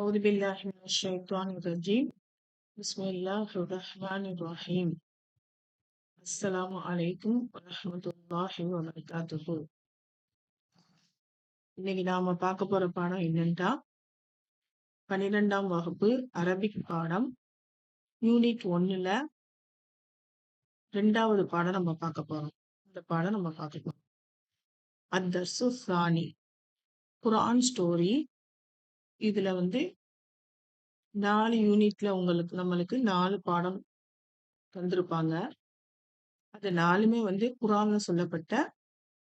أعوذ بالله من الشيطان الرجيم. بسم الله الرحمن الرحيم. السلام عليكم ورحمة الله وبركاته. இன்னைக்கு நாம பார்க்க போற பாடம் என்னன்னா 12ஆம் வகுப்பு அரபிக் பாடம் யூனிட் 1ல 2வது பாடம் நம்ம பார்க்க போறோம். இந்த பாடம் நம்ம பார்க்க போறோம். அத்தர்சு சானி குர்ஆன் ஸ்டோரி. இதுல 4 யூனிட்ல நம்மளுக்கு 4 பாடம் தந்திருப்பாங்க. அது 4மே குர்ஆன்ல சொல்லப்பட்ட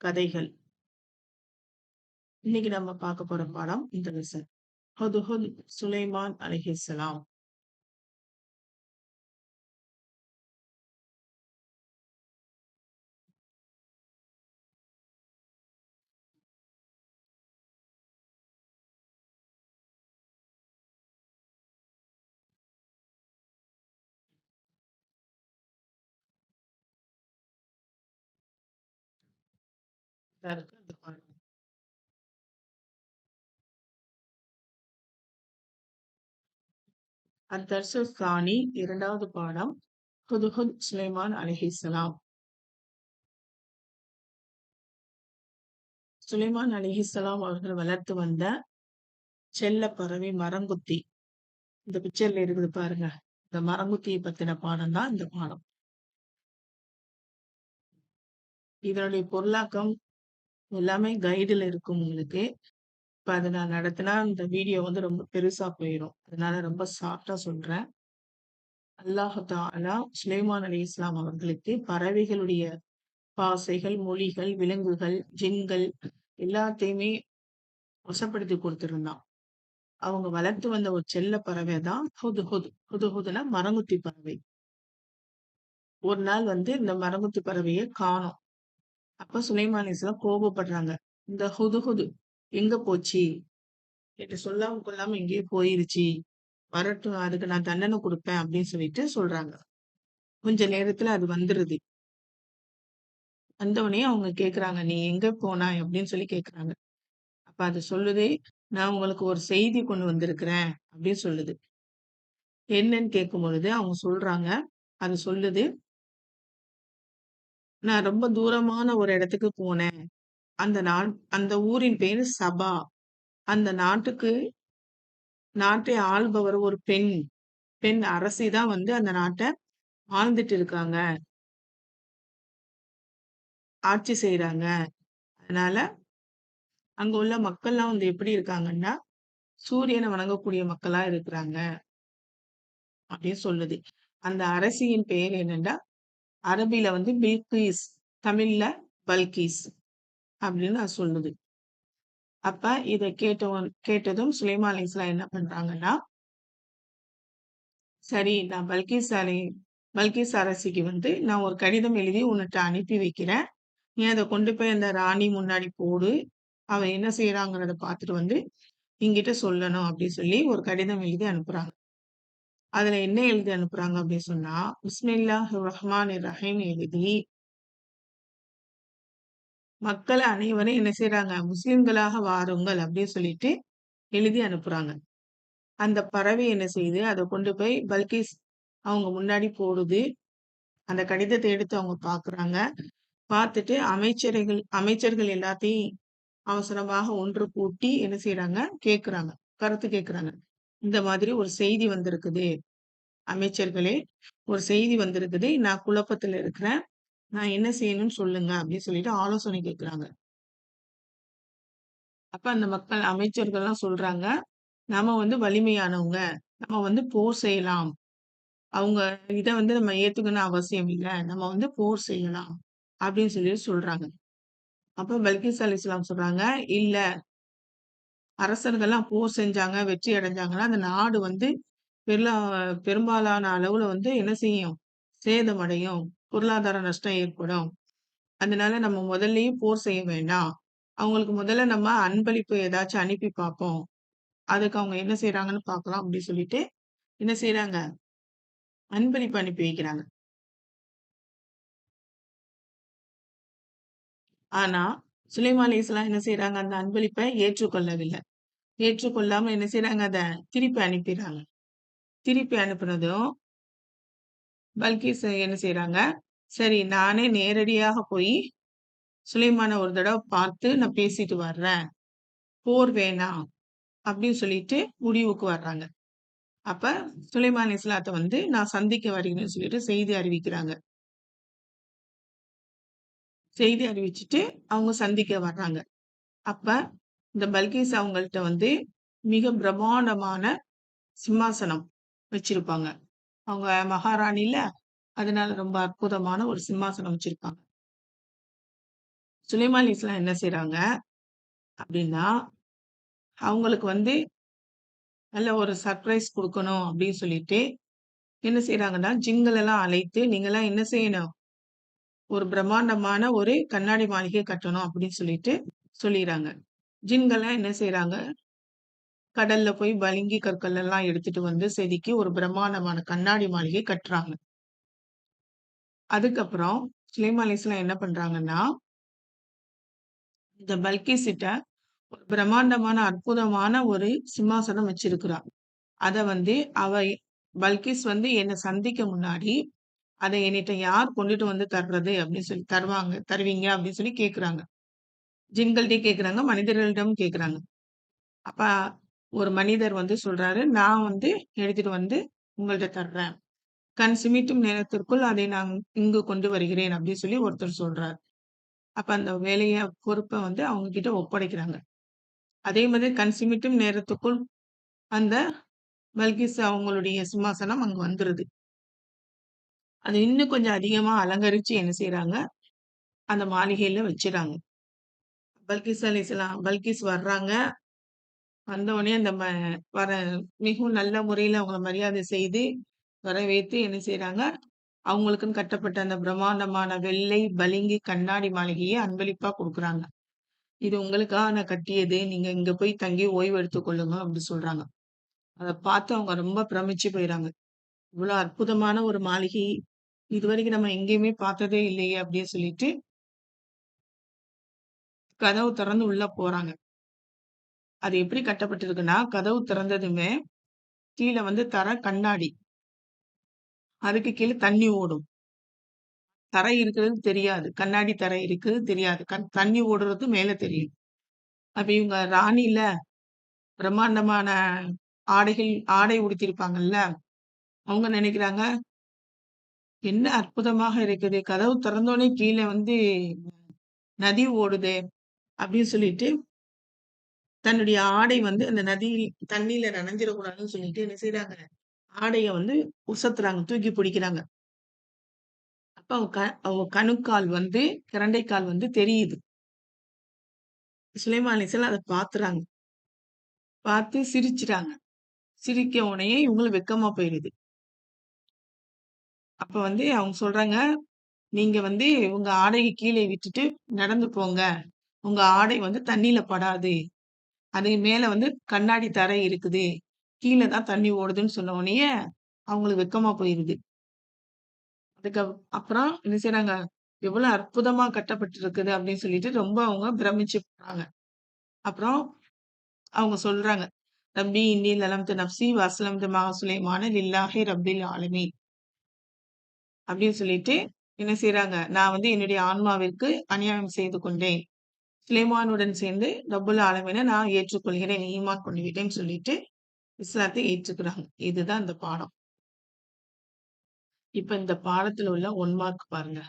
கதைகள். இன்னைக்கு நம்ம பார்க்க போற பாடம் இந்த லெசன். ஹுத்ஹுத் சுலைமான் அலைஹிஸ்ஸலாம். இதா இருக்கு அந்த பாடம். அத்தர்சு சானி 2வது பாடம் ஹுத்ஹுத் சுலைமான் அலைஹிஸ்ஸலாம். சுலைமான் அலைஹிஸ்ஸலாம் அவர்கள் வளர்த்து வந்த செல்ல பறவை மரங்குத்தி. இந்த பிக்சர்ல இருக்குது பாருங்க. இந்த மரங்குத்தியை பத்தின பாடம் தான் இந்த பாடம். இதனுடைய பொருளாக்கம் எல்லாமே கைடுல இருக்கும் உங்களுக்கு. இப்ப அதை நான் நடத்தினா இந்த வீடியோ ரொம்ப பெருசா போயிடும். அதனால ரொம்ப ஷார்ட்டா சொல்றேன். அல்லாஹு தஆலா சுலைமான் அலைஹிஸ்ஸலாம் அவர்களுக்கு பறவைகளுடைய பாசைகள், மொழிகள், விலங்குகள், ஜின்கள் எல்லாத்தையுமே வசப்படுத்தி கொடுத்திருந்தான். அவங்க வளர்த்து வந்த ஒரு செல்ல பறவை தான் ஹுத்ஹுத். ஹுத்ஹுத்னா மரங்குத்தி பறவை. ஒரு நாள் இந்த மரங்குத்தி பறவையை காணோம். அப்ப சுலைமான் அலைஹிஸ்ஸலாம் கோபப்படுறாங்க. இந்த ஹுத்ஹுத் எங்க போச்சு? என்று சொல்லாம கொள்ளாம எங்கேயோ போயிருச்சு. வரட்டும், அதுக்கு நான் தண்டனை கொடுப்பேன் அப்படின்னு சொல்லிட்டு சொல்றாங்க. கொஞ்ச நேரத்துல அது வந்துருது. வந்தவுடனே அவங்க கேக்குறாங்க, நீ எங்க போனாய் அப்படின்னு சொல்லி கேக்குறாங்க. அப்ப அது சொல்லுது, நான் உங்களுக்கு ஒரு செய்தி கொண்டு வந்திருக்கிறேன் அப்படின்னு சொல்லுது. என்னன்னு கேட்கும் பொழுது அவங்க சொல்றாங்க, அது சொல்லுது, நான் ரொம்ப தூரமான ஒரு இடத்துக்கு போனேன். அந்த ஊரின் பேரு சபா. அந்த நாட்டை ஆள்பவர் ஒரு பெண் அரசி தான் அந்த நாட்டை ஆழ்ந்துட்டு இருக்காங்க, ஆட்சி செய்யறாங்க. அதனால அங்க உள்ள மக்கள்லாம் எப்படி இருக்காங்கன்னா சூரியனை வணங்கக்கூடிய மக்களா இருக்கிறாங்க அப்படின்னு சொல்லுது. அந்த அரசியின் பெயர் என்னன்னா அரபில பில்கிஸ், தமிழ்ல பல்கீஸ் அப்படின்னு அது சொல்லுது. அப்ப இதை கேட்டதும் சுலைமான் அலைஹிஸ்ஸலாம் என்ன பண்றாங்கன்னா, சரி நான் பல்கீஸ் அரசிக்கு நான் ஒரு கடிதம் எழுதி உன்னிட்ட அனுப்பி வைக்கிறேன். நீ அதை கொண்டு போய் அந்த ராணி முன்னாடி போடு. அவ என்ன செய்யறாங்கிறத பார்த்துட்டு என்கிட்ட சொல்லணும் அப்படின்னு சொல்லி ஒரு கடிதம் எழுதி அனுப்புறாங்க. அதுல என்ன எழுதி அனுப்புறாங்க அப்படின்னு சொன்னா, பிஸ்மில்லாஹிர் ரஹ்மானிர் ரஹீம் எழுதி மக்கள் அனைவரும் என்ன செய்யறாங்க, முஸ்லிம்களாக வாருங்கள் அப்படின்னு சொல்லிட்டு எழுதி அனுப்புறாங்க. அந்த பறவை என்ன செய்யுது, அதை கொண்டு போய் பல்கீஸ் அவங்க முன்னாடி போடுது. அந்த கடிதத்தை எடுத்து அவங்க பாக்குறாங்க. பார்த்துட்டு அமைச்சர்கள் எல்லாத்தையும் அவசரமாக ஒன்று கூட்டி என்ன செய்யறாங்க, கேக்குறாங்க, கருத்து கேக்குறாங்க. இந்த மாதிரி ஒரு செய்தி வந்திருக்குது அமைச்சர்களே, ஒரு செய்தி வந்திருக்குது, நான் குழப்பத்துல இருக்கிறேன், நான் என்ன செய்யணும்னு சொல்லுங்க அப்படின்னு சொல்லிட்டு ஆலோசனை கேட்கிறாங்க. அப்ப அந்த அமைச்சர்கள்லாம் சொல்றாங்க, நாம வலிமையானவங்க, நம்ம போர் செய்யலாம். அவங்க இதை நம்ம ஏத்துக்கணும் அவசியம் இல்லை, நம்ம போர் செய்யலாம் அப்படின்னு சொல்லி சொல்றாங்க. அப்ப பல்கிஸ் அலைஹிஸ்ஸலாம் சொல்றாங்க, இல்ல, அரசர்கள்லாம் போர் செஞ்சாங்க, வெற்றி அடைஞ்சாங்கன்னா அந்த நாடு பெருலா பெரும்பாலான அளவுல என்ன செய்யும், சேதமடையும், பொருளாதார நஷ்டம் ஏற்படும். அதனால நம்ம முதல்லயே போர் செய்ய வேண்டாம். அவங்களுக்கு முதல்ல நம்ம அன்பளிப்பு ஏதாச்சும் அனுப்பி பார்ப்போம். அதுக்கு அவங்க என்ன செய்யறாங்கன்னு பார்க்கலாம் அப்படின்னு சொல்லிட்டு என்ன செய்யறாங்க, அன்பளிப்பு அனுப்பி வைக்கிறாங்க. ஆனா சுலைமான் அலைஹிஸ்ஸலாம் என்ன செய்யறாங்க, அந்த அன்பளிப்பை ஏற்றுக்கொள்ளவில்லை. ஏற்றுக்கொள்ளாம என்ன செய்றாங்க? அத திருப்பி அனுப்பிறாங்க. திருப்பி அனுப்புனதும் பல்கீஸ் என்ன செய்றாங்க, சரி நானே நேரடியாக போயி சுலைமான ஒரு தடவ பார்த்து நான் பேசிட்டு வர்றேன். போர் வேணாம் அப்படின்னு சொல்லிட்டு முடிவுக்கு வர்றாங்க. அப்ப சுலைமான் இஸ்லாத்த வந்து நான் சந்திக்க வருகிறேன்னு சொல்லிட்டு செய்தி அறிவிக்கிறாங்க. செய்தி அறிவிச்சுட்டு அவங்க சந்திக்க வர்றாங்க. அப்ப இந்த பல்கீஸ் அவங்கள்ட்ட வந்து மிக பிரம்மாண்டமான சிம்மாசனம் வச்சிருப்பாங்க. அவங்க மகாராணில, அதனால ரொம்ப அற்புதமான ஒரு சிம்மாசனம் வச்சிருப்பாங்க. சுலைமான் இஸ்லாம் என்ன செய்றாங்க அப்படின்னா, அவங்களுக்கு வந்து நல்ல ஒரு சர்ப்ரைஸ் குடுக்கணும் அப்படின்னு சொல்லிட்டு, என்ன செய்றாங்கன்னா, ஜின்கள் எல்லாம் அழைத்து, நீங்கலாம் என்ன செய்யணும், ஒரு பிரம்மாண்டமான ஒரு கண்ணாடி மாளிகை கட்டணும் அப்படின்னு சொல்லிட்டு சொல்லிறாங்க. ஜின்கள்லாம் என்ன செய்றாங்க, கடல்ல போய் பளிங்கு கற்கள் எல்லாம் எடுத்துட்டு வந்து செதுக்கி ஒரு பிரம்மாண்டமான கண்ணாடி மாளிகை கட்டுறாங்க. அதுக்கப்புறம் சுலைமான் அலைஹிஸ்ஸலாம் என்ன பண்றாங்கன்னா, இந்த பல்கீஸ்ட்ட ஒரு பிரம்மாண்டமான, அற்புதமான ஒரு சிம்மாசனம் வச்சிருக்கிறா. அத வந்து அவ பல்கீஸ் வந்து என்ன சந்திக்க முன்னாடி, "அத என்னிட்ட யார் கொண்டுட்டு வந்து தர்றது?" அப்படின்னு சொல்லி தருவீங்க அப்படின்னு சொல்லி கேட்குறாங்க. ஜின்கள்ட்டயும் கேட்குறாங்க, மனிதர்களிடமும் கேட்குறாங்க. அப்ப ஒரு மனிதர் வந்து சொல்றாரு, "நான் வந்து எடுத்துட்டு வந்து உங்கள்ட்ட தர்றேன். கண் சிமிட்டும் நேரத்திற்குள் அதை நான் இங்கு கொண்டு வருகிறேன்." அப்படின்னு சொல்லி ஒருத்தர் சொல்றார். அப்ப அந்த பொறுப்ப வந்து அவங்க கிட்ட ஒப்படைக்கிறாங்க. அதே மாதிரி கண் சிமிட்டும் நேரத்துக்குள் அந்த பல்கிஸ் அவங்களுடைய சிம்மாசனம் அங்க வந்துருது. அது இன்னும் கொஞ்சம் அதிகமா அலங்கரிச்சு என்ன செய்றாங்க, அந்த மாளிகையில வச்சுறாங்க. பல்கிஸ் அலைஹிஸ்ஸலாம் பல்கிஸ் வர்றாங்க. வந்தவுடனே அந்த வர மிகவும் நல்ல முறையில அவங்கள மரியாதை செய்து, வரவேத்து என்ன செய்றாங்க, அவங்களுக்குன்னு கட்டப்பட்ட அந்த பிரம்மாண்டமான வெள்ளை பளிங்கு கண்ணாடி மாளிகைய அன்பளிப்பா குடுக்குறாங்க. "இது உங்களுக்காக நான் கட்டியது. நீங்க இங்க போய் தங்கி ஓய்வு எடுத்துக் கொள்ளுங்க" அப்படி சொல்றாங்க. அத பார்த்து அவங்க ரொம்ப பிரமிச்சு போயிறாங்க. "இவ்வளோ அற்புதமான ஒரு மாளிகை, இதுவரைக்கும் நம்ம எங்கேயுமே பார்த்ததே இல்லையே!" அப்படின்னு சொல்லிட்டு, கதவு தொறந்து உள்ள போறாங்க. அது எப்படி கட்டப்பட்டிருக்குன்னா, கதவு திறந்ததுமே, கீழ வந்து தரை கண்ணாடி. அதுக்கு கீழ தண்ணி ஓடும். தரை இருக்கிறது தெரியாது. கண்ணாடி தரை இருக்குது தெரியாது. தண்ணி ஓடுறது மேல தெரியும். அப்ப இவங்க ராணில பிரம்மாண்டமான ஆடை உடுத்தியிருப்பாங்கல்ல, அவங்க நினைக்கிறாங்க, "என்ன அற்புதமாக இருக்குது. கதவு திறந்தோனே கீழ வந்து நதி ஓடுதே!" அப்படின்னு சொல்லிட்டு, தன்னுடைய ஆடை வந்து அந்த தண்ணீல நனைஞ்சிடக்கூடாதுன்னு சொல்லிட்டு என்ன செய்றாங்க, ஆடைய வந்து உசத்துறாங்க, தூக்கி பிடிக்கிறாங்க. அப்ப அவங்க கணுக்கால் வந்து பிரண்டைக்கால் வந்து தெரியுது. சுலைமான் அலைஹிஸ்ஸலாம் அத பாத்துறாங்க. பார்த்து சிரிச்சுட்டாங்க. சிரிக்க உடனேயே இவங்களுக்கு வெட்கமா போயிருது. அப்ப வந்து அவங்க சொல்றாங்க, "நீங்க வந்து உங்க ஆடைய கீழே விட்டுட்டு நடந்து போங்க. உங்க ஆடை வந்து தண்ணீல படாது. அது மேல வந்து கண்ணாடி தரை இருக்குது. கீழ தான் தண்ணி ஓடுதுன்னு" சொன்ன உடனேயே அவங்களுக்கு வெட்கமா போயிருது. அப்புறம் என்ன செய்றாங்க, "எவ்வளோ அற்புதமா கட்டப்பட்டிருக்குது" அப்படின்னு சொல்லிட்டு ரொம்ப அவங்க பிரமிச்சு போறாங்க. அப்புறம் அவங்க சொல்றாங்க, "ரப்பி இன்னி லலம்து நஃப்ஸி வ அஸ்லம்து மஅ சுலைமான லில்லாஹி ரப்பில் ஆலமீன்." அப்படின்னு சொல்லிட்டு என்ன செய்றாங்க, "நான் வந்து என்னுடைய ஆன்மாவிற்கு அநியாயம் செய்து கொண்டேன். சுலைமானுடன் சேர்ந்து ரப்புல் ஆலமீன நான் ஏற்றுக்கொள்கிறேன். ஈமான் கொண்டு விட்டேன்னு" சொல்லிட்டு இஸ்லாத்தை ஏற்றுக்கிறாங்க. இதுதான் இந்த பாடம். இப்ப இந்த பாடத்துல உள்ள 1 மார்க் பாருங்க.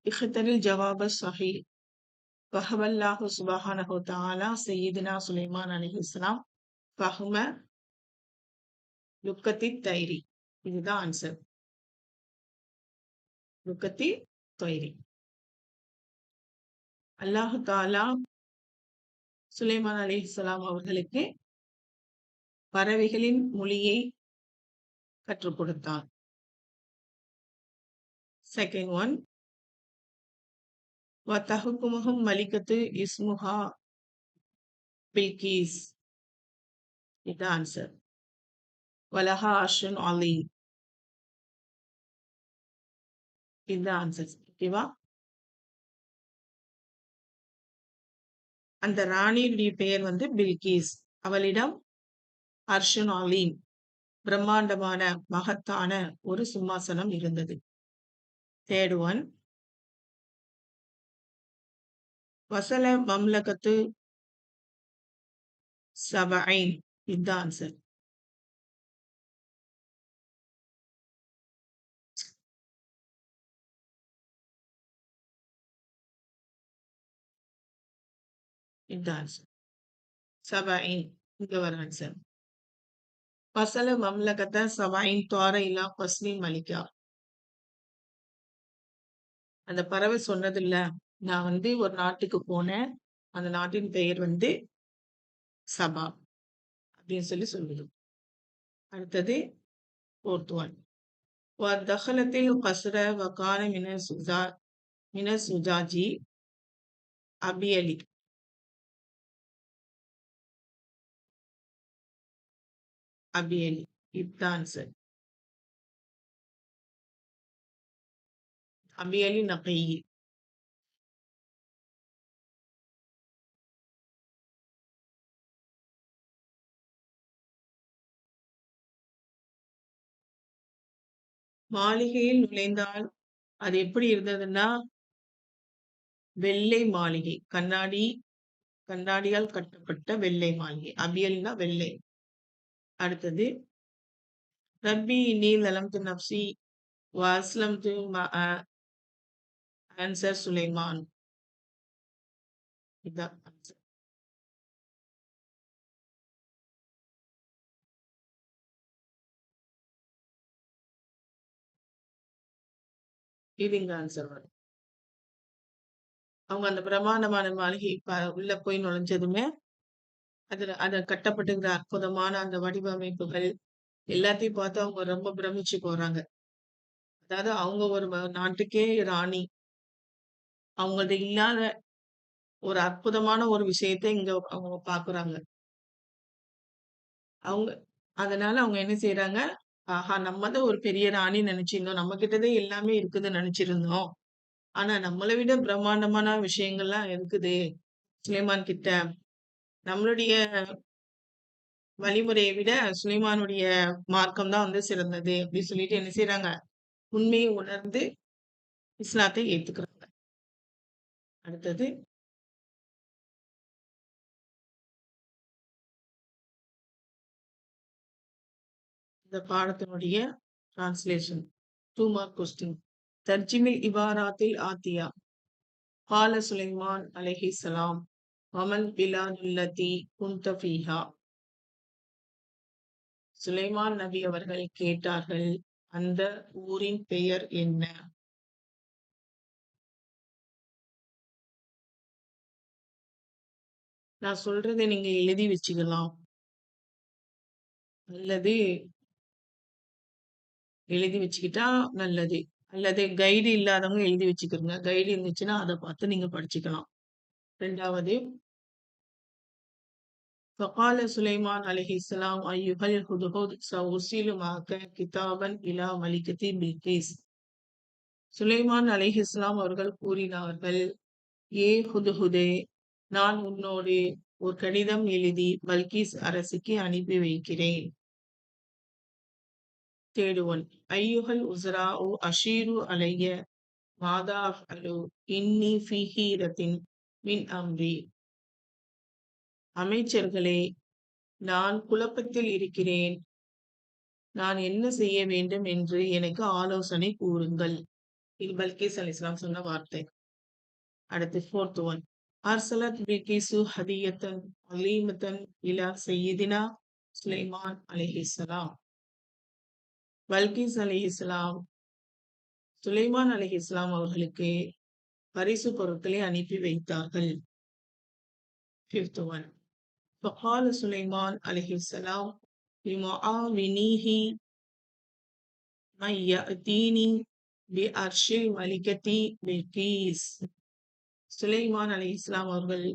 இஹ்தரில் ஜவாப ஸஹீஹ் வஹவல்லாஹு சுப்ஹானஹு வ தஆலா சய்யிதுனா சுலைமான் அலைஹிஸ்ஸலாம் ஃபஹ்ம லுக்கத்தி தைரி. இதுதான் ஆன்சர். லுக்கத்தி தொய்ரி. அல்லாஹ் தஆலா சுலைமான் அலைஹிஸ்ஸலாம் அவர்களுக்கு பறவைகளின் மொழியை கற்றுக் கொடுத்தான். செகண்ட் ஒன், வ தஹ்குமுஹும் மலிகத்து இஸ்முஹா பில்கீஸ். இதுதான் ஆன்சர். வலஹா அர்ஷுன் அலீம். இதுதான் ஆன்சர். ஓகேவா? அந்த ராணியுடைய பெயர் வந்து பில்கிஸ். அவளிடம் அர்ஷுன் அலீம், பிரம்மாண்டமான மகத்தான ஒரு சிம்மாசனம் இருந்தது. தேர்ட் ஒன், வசல மம்லகத்து சபைன். இதுதான் ஆன்சர். இதுதான் ஆன்சர். சபைன் இங்க வர ஆன்சர். வசல மம்லகத்த சபைன் துவார இலா பஸ்னி மலிகா. அந்த பறவை சொன்னது இல்ல, நான் வந்து ஒரு நாட்டுக்கு போனேன், அந்த நாட்டின் பெயர் வந்து சபா அப்படின்னு சொல்லி சொல்லுது. அடுத்தது ஃபோர்த் ஒன், வதஹலத்தில் கஸ்ர வகான மின சுஜாஜி அபியலி. அபியலி இதுதான் ஆன்சர். அபியலி நகையி. மாளிகையில் நுழைந்தால் அது எப்படி இருந்ததுன்னா, வெள்ளை மாளிகை, கண்ணாடியால் கட்டப்பட்ட வெள்ளை மாளிகை. அபியல்னா வெள்ளை. அடுத்தது, ரப்பி இன்னி லலம்து நப்சி வஸ்லம்து ஆன்சர் சுலைமான். இதுதான் ஆன்சர். இது இங்க ஆன்சர் வரும். அவங்க அந்த பிரமாண்டமான மாளிகை உள்ள போய் நுழைஞ்சதுமே, அதுல அத கட்டப்பட்டிருக்கிற அற்புதமான அந்த வடிவமைப்புகள் எல்லாத்தையும் பார்த்து அவங்க ரொம்ப பிரமிச்சு போறாங்க. அதாவது அவங்க ஒரு நாட்டுக்கே ராணி. அவங்கள்ட்ட இல்லாத ஒரு அற்புதமான ஒரு விஷயத்த இங்க அவங்க பாக்குறாங்க. அவங்க அதனால அவங்க என்ன செய்றாங்க, ஆஹா! நம்ம தான் ஒரு பெரிய ராணின்னு நெனைச்சிருந்தோம். நம்ம கிட்ட தான் எல்லாமே இருக்குதுன்னு நெனைச்சிருந்தோம். ஆனா நம்மள விட பிரம்மாண்டமான விஷயங்கள்லாம் இருக்குது சுலைமான் கிட்ட. நம்மளுடைய வழிமுறைய விட சுலைமானுடைய மார்க்கம் தான் வந்து சிறந்தது அப்படின்னு சொல்லிட்டு என்ன செய்றாங்க, உண்மையை உணர்ந்து இஸ்லாத்தை ஏத்துக்கிறாங்க. அடுத்தது, இந்த பாடத்தினுடைய டிரான்ஸ்லேஷன் 2 மார்க் கொஸ்டின். தர்ஜிமில் இபாராத்தில் ஆத்தியா. قال சுலைமான் அலைஹிஸ்ஸலாம் வமல் பிலாதுல்லதி குன்த ஃபீஹா. சுலைமான் நபி அவர்கள் கேட்டார்கள், அந்த ஊரின் பெயர் என்ன? நான் சொல்றதை நீங்க எழுதி வச்சுக்கலாம். அல்லது எழுதி வச்சுக்கிட்டா நல்லது. அல்லது கைடு இல்லாதவங்க எழுதி வச்சுக்கிறங்க. கைடு இருந்துச்சுன்னா அத பார்த்து நீங்க படிச்சுக்கலாம். 2வது, فقال سليمان عليه السلام أيها الهدهد سأرسل معك كتابا إلى ملكة بلقيس. சுலைமான் அலைஹிஸ்ஸலாம் அவர்கள் கூறினார்கள், ஏ ஹுதுஹுதே, நான் உன்னோடு ஒரு கடிதம் எழுதி பல்கீஸ் அரசிக்கு அனுப்பி வைக்கிறேன். தேர்ட் ஒன், ஐயுஹல் உஸ்ராஉ அஷீரு அலைய மாதா அஃஅலு இன்னி ஃபீ ஹீரத்தின் மின் அம்ரி. அமைச்சர்களே, நான் குழப்பத்தில் இருக்கிறேன். நான் என்ன செய்ய வேண்டும் என்று எனக்கு ஆலோசனை கூறுங்கள். இது பல்கீஸ் அலைஹிஸ்ஸலாம் சொன்ன வார்த்தை. அடுத்து ஃபோர்த் ஒன், அர்சலத் பில்கிசு ஹதியத்தன் அலீமத்தன் இலா சையிதினா சுலைமான் அலைஹிஸ்ஸலாம். பல்கீஸ் அலைஹிஸ்ஸலாம் சுலைமான் அலைஹிஸ்ஸலாம் அவர்களுக்கு பரிசு பொருட்களை அனுப்பி வைத்தார்கள். ஃபிஃப்த் ஒன், فقال சுலைமான் அலைஹிஸ்ஸலாம் லிமுஆவினிஹி من يأتيني بعرش الملكة பில்கீஸ். சுலைமான் அலைஹிஸ்ஸலாம் அவர்கள்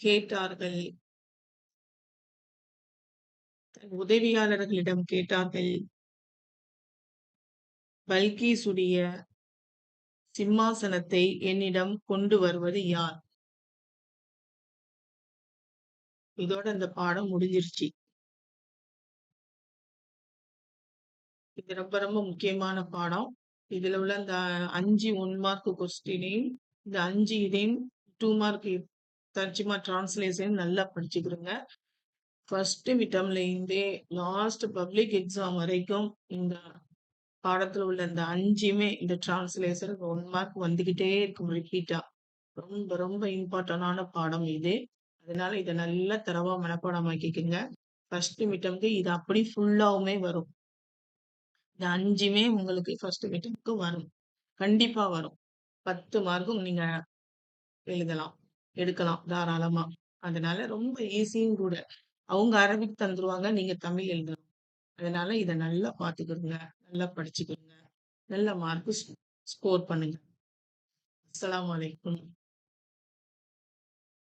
கேட்டார்கள், தன் உதவியாளர்களிடம் கேட்டார்கள், பல்கீசுடைய சிம்மாசனத்தை என்னிடம் கொண்டு வருவது யார்? இதோட இந்த பாடம் முடிஞ்சிருச்சு. இது ரொம்ப ரொம்ப முக்கியமான பாடம். இதுல உள்ள இந்த 5 1 மார்க் கொஸ்டினையும், இந்த 5 இதையும் 2 மார்க் தர்ஜுமா டிரான்ஸ்லேஷன் நல்லா படிச்சுக்கிடுங்க. ஃபர்ஸ்ட் மிட்டம்ல இருந்தே லாஸ்ட் பப்ளிக் எக்ஸாம் வரைக்கும் இந்த பாடத்துல உள்ள இந்த 5மே இந்த டிரான்ஸ்லேஷன் 1 மார்க் வந்துகிட்டே இருக்கும் ரிப்பீட்டா. ரொம்ப ரொம்ப இம்பார்ட்டன்டான பாடம் இது. அதனால இத நல்லா தரோவா மனப்பாடமாக்கிக்கங்க. ஃபர்ஸ்ட் மிட்டம்க்கு இது அப்படி ஃபுல்லாவுமே வரும். இந்த 5மே உங்களுக்கு ஃபர்ஸ்ட் மிட்டம்க்கு வரும். கண்டிப்பா வரும். 10 மார்க்கும் நீங்க எழுதலாம். எடுக்கலாம் தாராளமா. அதனால ரொம்ப ஈஸியும் கூட. அவங்க அரபிக் தந்துருவாங்க. நீங்க தமிழ் எழுதணும். அதனால இத நல்லா பார்த்துக்கிடுங்க. நல்லா படிச்சுக்கிடுங்க. நல்ல மார்க் ஸ்கோர் பண்ணுங்க. அஸ்ஸலாமு அலைக்கும்.